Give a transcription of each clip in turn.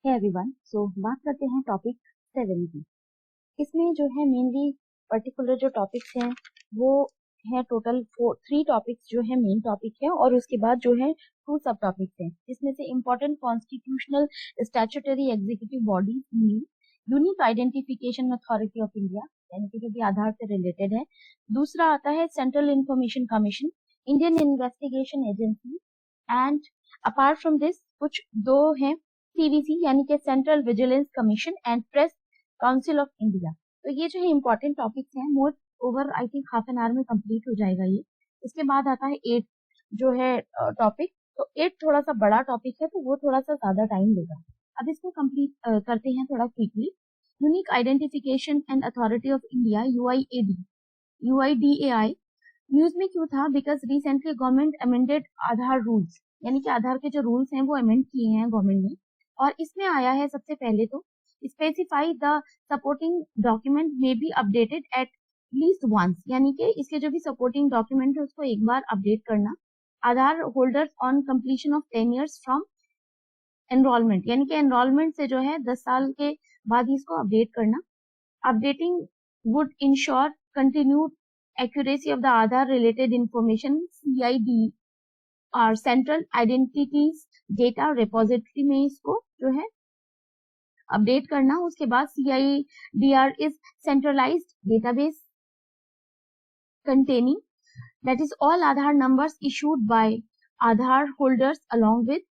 है एवरीवन। सो बात करते हैं टॉपिक 7 की। इसमें जो है मेनली पर्टिकुलर जो टॉपिक्स हैं वो है टोटल 3 टॉपिक्स जो है मेन टॉपिक है, और उसके बाद जो है 2 सब टॉपिक्स हैं, जिसमें से important constitutional statutory executive body unique identification authority of India, यानी कि जो भी आधार से रिलेटेड है। दूसरा आता है central information commission, Indian investigation agency, and apart from this कुछ दो हैं सीवीसी यानी कि central vigilance commission and press council of India. तो ये जो है इंपॉर्टेंट टॉपिक्स हैं, more over I think half an hour में कंप्लीट हो जाएगा ये। इसके बाद आता है 8 जो है टॉपिक। तो 8 थोड़ा सा बड़ा टॉपिक है, तो वो थोड़ा सा ज्यादा टाइम लेगा। अब इसको कंप्लीट करते हैं थोड़ा quickly. Unique identification and authority of India UIDAI news में क्यों था? Because recently government amended Aadhaar rules, यानी कि आधार के जो रूल्स हैं वो अमेंड किए हैं गवर्नमेंट ने। और इसमें आया है सबसे पहले तो स्पेसिफाई द सपोर्टिंग डॉक्यूमेंट में be updated at least once, यानी कि इसके जो भी सपोर्टिंग डॉक्यूमेंट है उसको एक बार अपडेट करना। Aadhaar holders on completion of 10 years from enrolment, यानी कि एनरोलमेंट से जो है 10 साल के बाद ही इसको अपडेट करना। Updating would ensure continued accuracy of the Aadhaar related information CID और सेंट्रल आइडेंटिटीज डेटा रिपोजिटरी में इसको जो है अपडेट करना। उसके बाद CIDR is centralised database containing that is all Aadhaar numbers issued by Aadhaar holders along with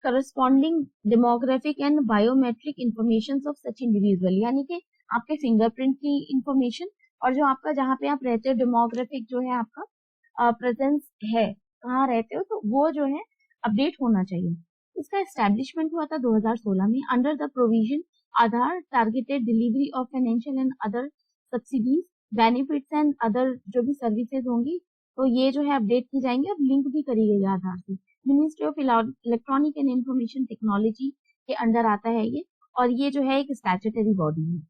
corresponding demographic and biometric information of such individual, यानी कि आपके फिंगरप्रिंट की इंफॉर्मेशन और जो आपका जहाँ पे आप रहते हो डेमोग्राफिक जो है आपका प्रेजेंस है, कहाँ रहते हो, तो वो जो है अपडेट होना चाहिए। इसका एस्टेब्लिशमेंट हुआ था 2016 में under the provision Aadhaar targeted delivery of financial and other subsidies benefits and other जो भी सर्विसेज होंगी, तो ये जो है अपडेट की जाएंगे। अब लिंक भी करी गई है आधार से। Ministry of electronic and information technology के अंडर आता है ये, और ये जो है एक स्टैट्यूटरी बॉडी है।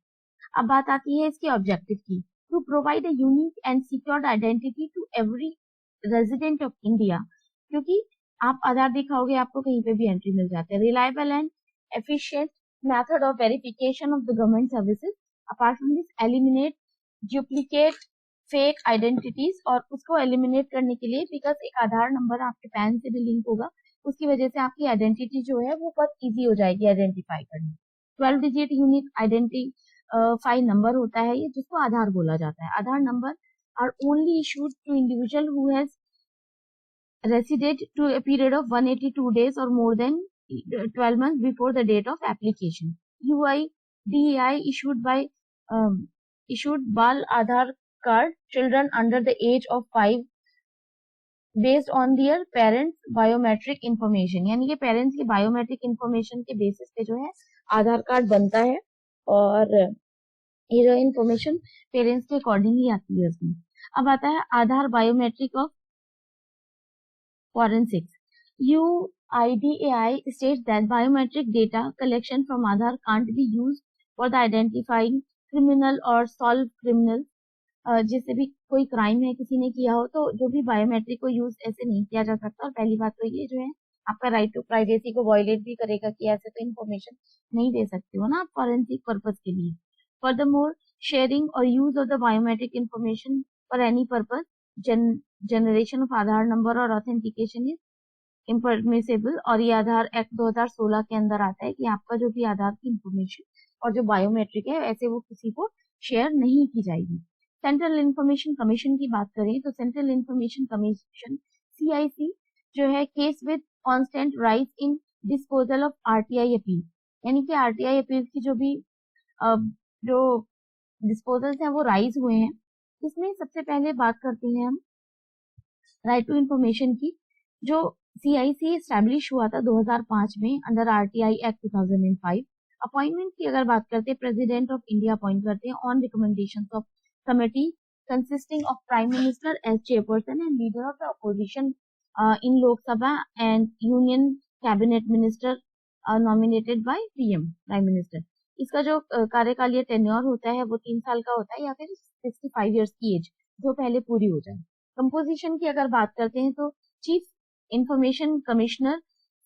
अब बात आती है इसके ऑब्जेक्टिव की। To provide a unique and secured identity to every resident of India, क्योंकि आप आधार दिखाओगे आपको कहीं पे भी एंट्री मिल जाता है। Reliable and efficient method of verification of the government services. Apart from this eliminate duplicate fake identities, और उसको एलिमिनेट करने के लिए बिकॉज एक आधार नंबर आपके पैन से भी लिंक होगा, उसकी वजह से आपकी आइडेंटिटी जो है वो बहुत इजी हो जाएगी आइडेंटिफाई करनी। 12 डिजिट यूनिक आइडेंटिफाई नंबर होता है ये, जिसको आधार बोला जाता है। Aadhaar number are only issued to individual who has resident to a period of 182 days or more than 12 months before the date of application. UIDAI issued Bal Aadhaar card children under the age of 5 based on their parents biometric information, यानी कि parents की biometric information के basis पे जो है आधार card बनता है, और ये जो इंफॉर्मेशन पेरेंट्स के अकॉर्डिंग ही आती है उसमें। अब आता है Aadhaar biometric of forensics. UIDAI states that biometric data collection from Aadhaar can't be used for the identifying criminal or solve criminal. जिससे भी कोई क्राइम है किसी ने किया हो, तो जो भी बायोमेट्रिक को यूज ऐसे नहीं किया जा सकता। और पहली बात तो ये जो है आपका राइट टू प्राइवेसी को वायलेट भी करेगा कि ऐसे तो इन्फॉर्मेशन नहीं दे सकते हो ना आप फॉरेंसिक पर्पज के लिए। फर्दरमोर शेयरिंग और use of the biometric information for any purpose generation of Aadhaar number और ऑथेंटिकेशन इज इम्परमिसेबल। और ये आधार एक्ट 2016 के अंदर आता है कि आपका जो भी आधार की इंफॉर्मेशन और जो बायोमेट्रिक है ऐसे वो किसी को शेयर नहीं की जाएगी। सेंट्रल इंफॉर्मेशन कमीशन की बात करें तो सेंट्रल इंफॉर्मेशन कमीशन CIC जो है case with constant rise in disposal of RTI appeal, यानी कि RTI अपील की जो भी जो डिस्पोजल्स हैं वो राइज हुए हैं। इसमें सबसे पहले बात करते हैं हम राइट टू इंफॉर्मेशन की, जो CIC एस्टैब्लिश हुआ था 2005 में अंडर RTI एक्ट 2005। अपॉइंटमेंट की अगर बात करते हैं, प्रेसिडेंट ऑफ इंडिया अपॉइंट करते हैं on recommendation of committee consisting of prime minister as chairperson and leader of the opposition in Lok Sabha and union cabinet minister nominated by PM prime minister. इसका जो कार्यकालीय tenure होता है वो 3 साल का होता है, या फिर 65 ईयर्स की एज जो पहले पूरी हो जाए। कंपोजिशन की अगर बात करते हैं तो chief information commissioner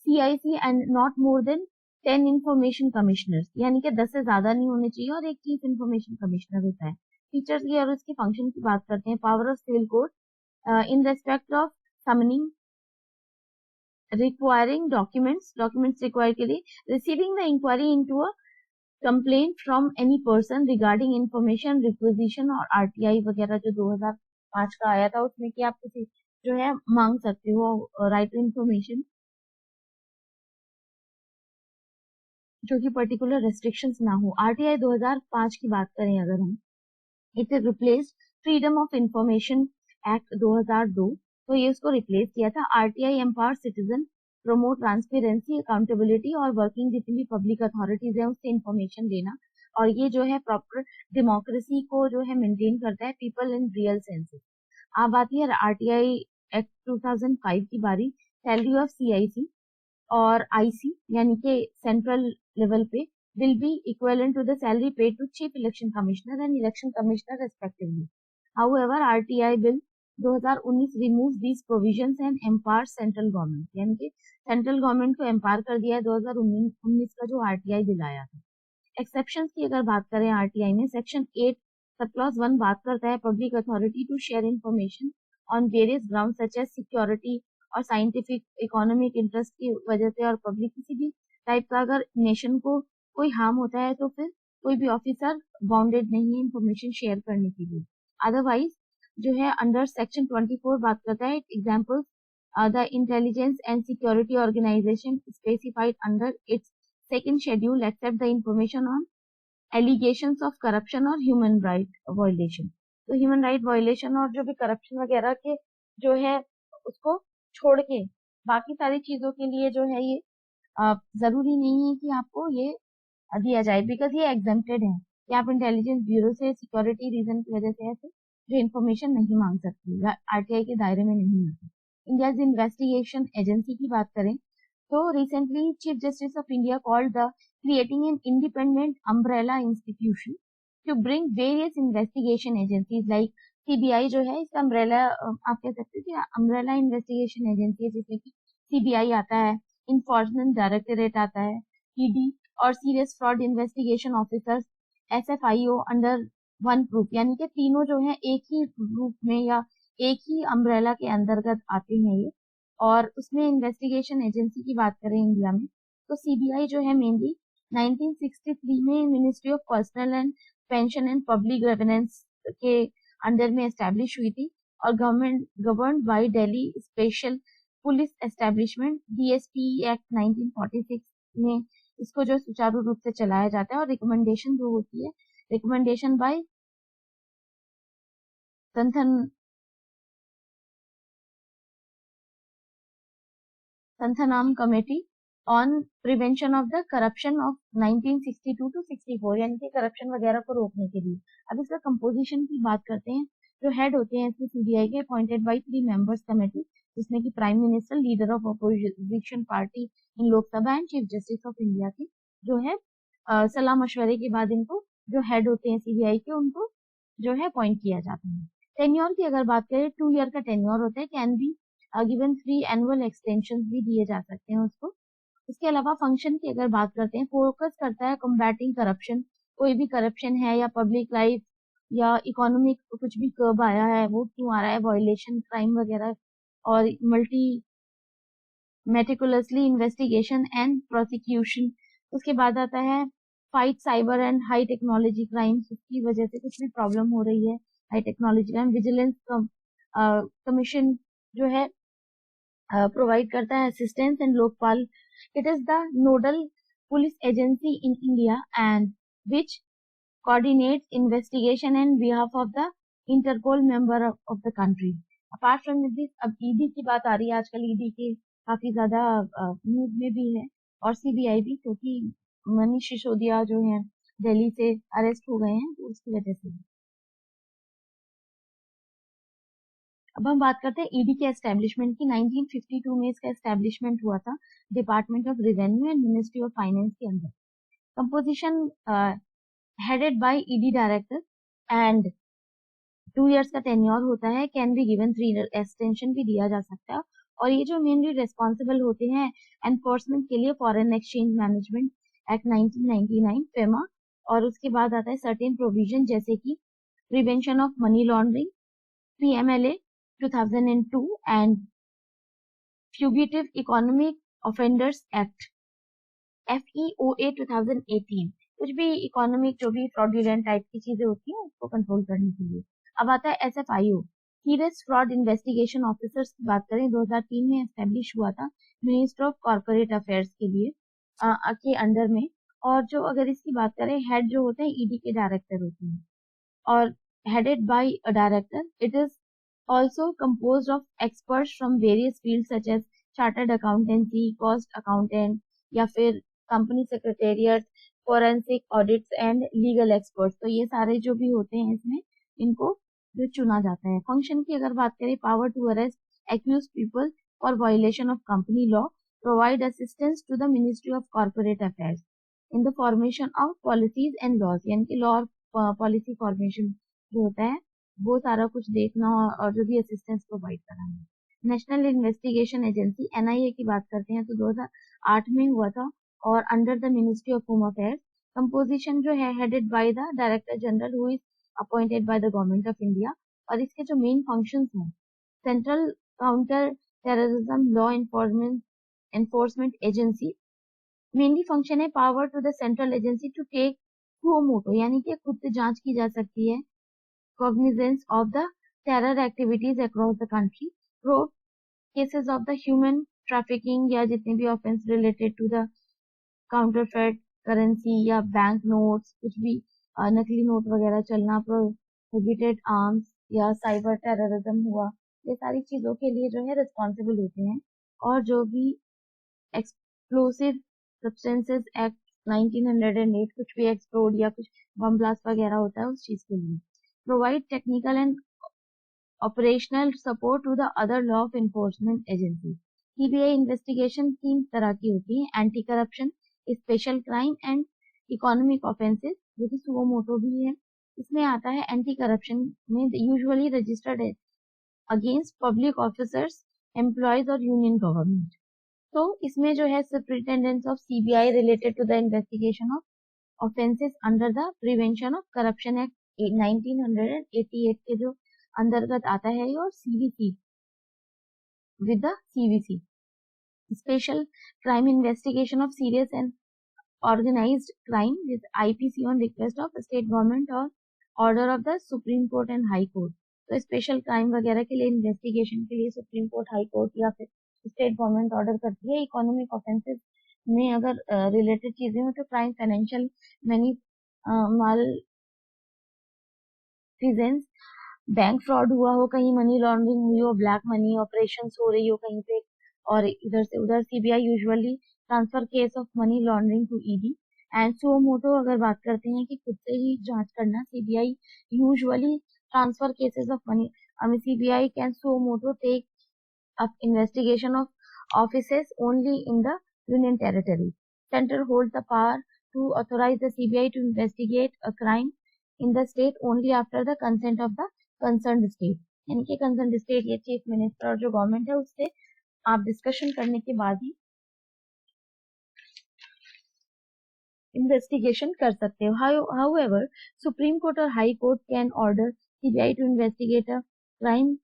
CIC and not more than 10 information commissioners, यानी कि 10 से ज्यादा नहीं होने चाहिए, और एक चीफ इंफॉर्मेशन कमिश्नर होता है। फीचर्स की और उसके फंक्शन की बात करते हैं। Power of civil code in respect of summoning, requiring documents require के लिए, receiving the inquiry into a complaint from any person regarding information requisition, और आरटीआई वगैरह जो 2005 का आया था उसमें कि आप किसी जो है मांग सकते हो राइट टू इंफॉर्मेशन, जो कि पर्टिकुलर रेस्ट्रिक्शंस ना हो। आरटीआई 2005 की बात करें अगर हम, it replace freedom of information act 2002, तो ये उसको रिप्लेस किया था। RTI empower citizen promote transparency, accountability और वर्किंग जितनी भी पब्लिक अथॉरिटीज है उससे इंफॉर्मेशन लेना, और ये जो है प्रॉपर डेमोक्रेसी को जो है मेंटेन करता है, पीपल इन रियल सेंसेस। अब आती है आरटीआई एक्ट 2005 की बारी। सैलरी ऑफ सीआईसी और आईसी यानी कि सेंट्रल लेवल पे will be equivalent to the salary paid to chief election commissioner and election commissioner respectively. However, RTI bill 2019 removes these provisions and empowers central government, यानी कि central government को empower कर दिया है 2019 का जो आरटीआई बिल आया था। एक्सेप्शंस की अगर बात करें आरटीआई में, सेक्शन 8 सब क्लॉज 1 बात करता है public authority to share information on various ground such as security और साइंटिफिक इकोनॉमिक इंटरेस्ट की वजह से, और पब्लिक किसी भी टाइप का अगर नेशन को कोई हार्म होता है तो फिर कोई भी ऑफिसर बाउंडेड नहीं है इंफॉर्मेशन शेयर करने के लिए। अदरवाइज जो है अंडर सेक्शन 24 बात करता है examples, the intelligence and security organisation specified under its second schedule except the information on allegations of corruption और ह्यूमन राइट वायलेशन। तो ह्यूमन राइट वायलेशन और जो भी करप्शन वगैरह के जो है उसको छोड़ के बाकी सारी चीजों के लिए जो है ये जरूरी नहीं है कि आपको ये दिया जाए, बिकॉज ये एग्जेम्प्टेड है कि आप इंटेलिजेंस ब्यूरो से सिक्योरिटी रीजन की वजह से ऐसे जो इन्फॉर्मेशन नहीं मांग सकती, आरटीआई के दायरे में नहीं आती। इंडिया इन्वेस्टिगेशन एजेंसी की बात करें तो recently chief justice of India called the creating an independent umbrella institution to bring various investigation agencies like CBI जो है इसका अम्ब्रेला, आप कह सकते हैं कि अम्ब्रेला इन्वेस्टिगेशन एजेंसी है, जिसमें कि सीबीआई आता है, इन्फोर्समेंट डायरेक्टोरेट आता है, ईडी और serious fraud investigation officers SFIO under one group, यानी कि तीनों जो है एक ही ग्रुप में या एक ही अम्ब्रेला के अंतर्गत आते हैं ये। और उसमें इन्वेस्टिगेशन एजेंसी की बात करें इंडिया में तो सीबीआई जो है मेनली 1963 में ministry of personal and pension and public governance के अंडर में एस्टेब्लिश हुई थी, और government govern by Delhi special police establishment DSP act 1946 में इसको जो सुचारू रूप से चलाया जाता है। और रिकमेंडेशन जो होती है, recommendation by Santhanam committee on prevention of the corruption of 1962 to 64, यानी कि करप्शन वगैरह को रोकने के लिए। अब इसका कंपोजिशन की बात करते हैं। जो हेड होते हैं इसमें सीबीआई के अपॉइंटेड बाय 3 मेंबर्स कमेटी, जिसमें कि prime minister, leader of opposition party in Lok Sabha and chief justice of India के जो है सलाह मशवरे के बाद इनको जो हेड होते हैं सीबीआई के उनको जो है अपॉइंट किया जाता है। टेन्योर की अगर बात करें 2 ईयर का टेन्योर होता है, can be given 3 annual extension भी दिए जा सकते हैं उसको। इसके अलावा फंक्शन की अगर बात करते हैं, फोकस करता है कॉम्बैटिंग करप्शन, कोई भी करप्शन है या पब्लिक लाइफ या इकोनॉमिक कुछ भी कर्ब आया है वो क्यों आ रहा है, वायलेशन क्राइम वगैरह, और multi meticulously investigation and prosecution. उसके बाद आता है fight cyber and high technology crimes, उसकी वजह से कुछ भी प्रॉब्लम हो रही है high technology crime. Vigilance commission जो है प्रोवाइड करता है assistance and Lokpal. It is the nodal police agency in India and which coordinates investigation and behalf of the Interpol member of the country. Apart from this, अब ED की बात आ रही है, आजकल ईडी के काफी ज्यादा न्यूज में भी है, और सीबीआई भी, क्योंकि मनीष सिसोदिया जो है दिल्ली से अरेस्ट हो गए हैं तो उसकी वजह से। अब हम बात करते हैं ईडी के एस्टेब्लिशमेंट की। 1952 में इसका एस्टेब्लिशमेंट हुआ था department of revenue and ministry of finance के अंदर। Composition headed by ED director and 2 years का टेन्योर होता है, कैन बी गिवन 3 एक्सटेंशन भी दिया जा सकता है। और ये जो मेनली रेस्पॉन्सिबल होते हैं एनफोर्समेंट के लिए foreign exchange management, act 1999 FEMA, और उसके बाद आता है सर्टेन प्रोविजन जैसे कि prevention of money laundering PMLA 2002 and fugitive economic offenders act FEOA 2018। कुछ भी इकोनॉमिक जो भी फ्रॉडुलेंट टाइप की चीजें होती हैं उसको कंट्रोल करने के लिए। अब आता है SFIO, serious fraud investigation officers की बात करें, 2003 में एस्टेब्लिश हुआ था मिनिस्टर ऑफ कॉर्पोरेट अफेयर्स के लिए के अंडर में। और जो अगर इसकी बात करें, हेड जो होते हैं ED के डायरेक्टर होते हैं, और headed by a director. It is also composed of experts from various fields such as chartered accountancy, cost accountant, या फिर company secretariat, forensic audits and legal experts. तो ये सारे जो भी होते हैं इसमें इनको जो चुना जाता है। फंक्शन की अगर बात करें, power to arrest accuse people for violation of company law, provide assistance to the ministry of corporate affairs in the formation of policies and laws, यानी कि लॉ और पॉलिसी फॉर्मेशन जो होता है वो सारा कुछ देखना और जो भी असिस्टेंस प्रोवाइड कराना। नेशनल इन्वेस्टिगेशन एजेंसी NIA की बात करते हैं तो 2008 में हुआ था और under the ministry of home affairs. Composition जो है headed by the director general who is appointed by the government of India. और इसके जो मेन फंक्शंस हैं, central counter terrorism law enforcement agency, mainly function है power to the central agency to take suo motu, यानी कि खुद से जांच की जा सकती है, cognizance of the terror activities across the country, probe cases of the human trafficking या जितने भी offense related to the counterfeit currency या बैंक नोट्स, कुछ भी नकली नोट वगैरह चलना, प्रोहिबिटेड आर्म्स या साइबर टेररिज्म हुआ, ये सारी चीजों के लिए जो है रिस्पॉन्सिबल होते हैं। और जो भी एक्सप्लोसिव सब्सटेंसेस एक्ट 1908, कुछ भी एक्सप्लोड या कुछ बम ब्लास्ट वगैरह होता है उस चीज के लिए। Provide technical and operational support to the other law of enforcement agency. CBI investigation 3 तरह की होती है, anti corruption, special crime and economic offences, जो कि सुओ मोटो भी है। इसमें आता है एंटी करप्शन में usually registered against public officers, employees और यूनियन गवर्नमेंट। तो इसमें जो है superintendence of CBI related to the investigation of offences under the prevention of corruption act 1988 के जो अंतर्गत आता है, और CVC with the CVC, Special Crime Investigation of Serious and Organized Crime with IPC on request of state government or order of the Supreme Court and High Court। तो special crime वगैरह के लिए इन्वेस्टिगेशन के लिए supreme court, high court या फिर state government order करती है। इकोनॉमिक ऑफेंसेस में अगर रिलेटेड चीजें हो तो क्राइम, फाइनेंशियल, मनी माल प्रेजेंस, बैंक फ्रॉड हुआ हो, कहीं मनी लॉन्ड्रिंग हुई हो, ब्लैक मनी ऑपरेशंस हो रही हो कहीं पे, और इधर से उधर। CBI usually transfer case of money laundering to ED। And suo motu अगर बात करते हैं कि खुद से ही जांच करना, CBI usually transfer cases of money, CBI can suo motu take up investigation of offices only in the union territory. Centre hold the power to authorize the CBI to investigate a crime in the state only after the consent of the concerned state। यानी कि concern state या chief minister और जो government है उससे आप discussion करने के बाद ही इन्वेस्टिगेशन कर सकते हो। हाउएवर सुप्रीम कोर्ट और high court can order CBI to investigate a crime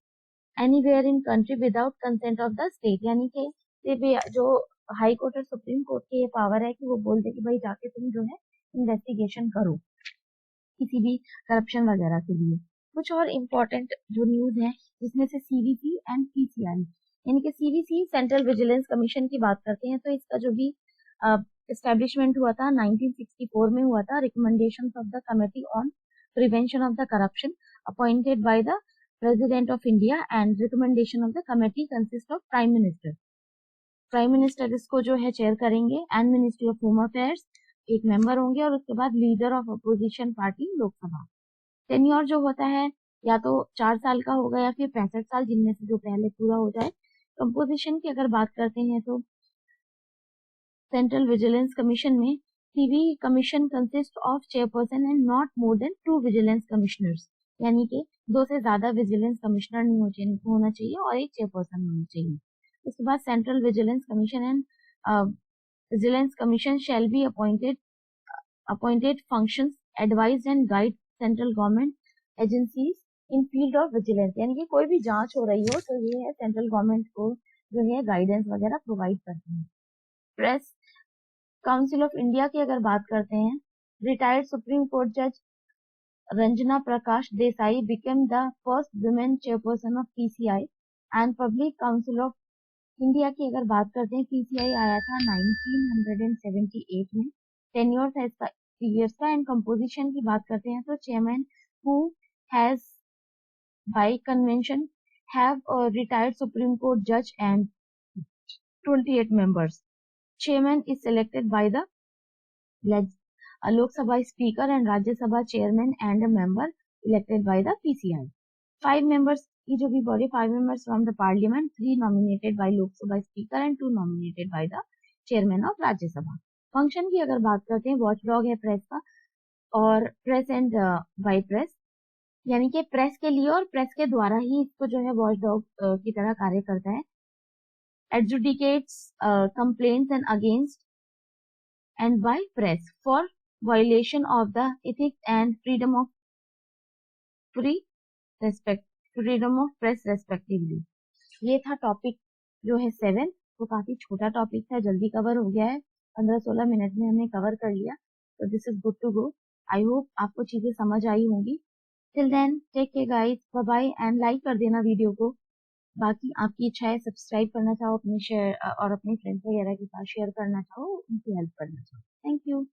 anywhere in country without consent of the state. यानी कि जो हाई कोर्ट और सुप्रीम कोर्ट की ये पावर है कि वो बोल दे कि भाई जाके तुम जो है इन्वेस्टिगेशन करो किसी भी करप्शन वगैरह के लिए। कुछ और इम्पोर्टेंट जो न्यूज है जिसमें से CVC एंड PCI, यानी कि CVC सेंट्रल विजिलेंस कमीशन की बात करते हैं तो इसका जो भी एस्टेब्लिशमेंट हुआ था 1964 में हुआ था, recommendation of the committee on prevention of the corruption appointed by the president of India, and recommendation of the committee consist of prime minister. Prime minister इसको जो है चेयर करेंगे, and ministry of home affairs एक member होंगे, और उसके बाद leader of opposition party Lok Sabha. Tenure जो होता है या तो 4 साल का होगा या फिर 65 साल, जिनमें से जो पहले पूरा हो जाए। कंपोजिशन की अगर बात करते हैं तो सेंट्रल विजिलेंस कमीशन में CV commission consist of chairperson and not more than 2 vigilance commissioners, यानी कि 2 से ज्यादा विजिलेंस कमिश्नर नहीं होना चाहिए और एक चेयरपर्सन होना चाहिए। उसके बाद central vigilance commission and Vigilance Commission shall be appointed functions, advise and guide central government agencies in field of vigilance. यानी कि कोई भी जांच हो रही हो तो ये है सेंट्रल गवर्नमेंट को जो है गाइडेंस वगैरह प्रोवाइड करती है। प्रेस काउंसिल ऑफ इंडिया की अगर बात करते हैं, रिटायर्ड सुप्रीम कोर्ट जज Ranjana Prakash Desai became the first women chairperson of PCI and public council of India की अगर बात करते हैं, PCI आया था 1978 में। टेन्योर था इसका 3 years का। एंड कंपोजिशन की बात करते हैं तो chairman who has bye convention have retired supreme court जज and 28 members. Chairman is selected by the Lok Sabha Speaker and Rajya Sabha Chairman and a member elected by the PCI. 5 members की जो भी body, 5 members from the Parliament, 3 nominated by Lok Sabha Speaker and 2 nominated by the Chairman of Rajya Sabha. Function की अगर बात करते हैं, watchdog है press का, और प्रेस एंड बाय प्रेस, यानी कि प्रेस के लिए और प्रेस के द्वारा ही इसको जो है वॉचडॉग की तरह कार्य करता है। adjudicates complaints and against and by press for violation of the ethics and freedom of press respectively. ये था टॉपिक जो है 7, तो काफी छोटा टॉपिक था, जल्दी कवर हो गया है, 15-16 मिनट में हमने कवर कर लिया, तो this is good to go. I hope आपको चीजें समझ आई होंगी। Till then take care guys, bye bye, and like कर देना वीडियो को। बाकी आपकी इच्छा है सब्सक्राइब करना चाहो अपने शेयर और अपने फ्रेंड्स वगैरह के साथ शेयर करना चाहो, उनकी हेल्प करना चाहो। Thank you.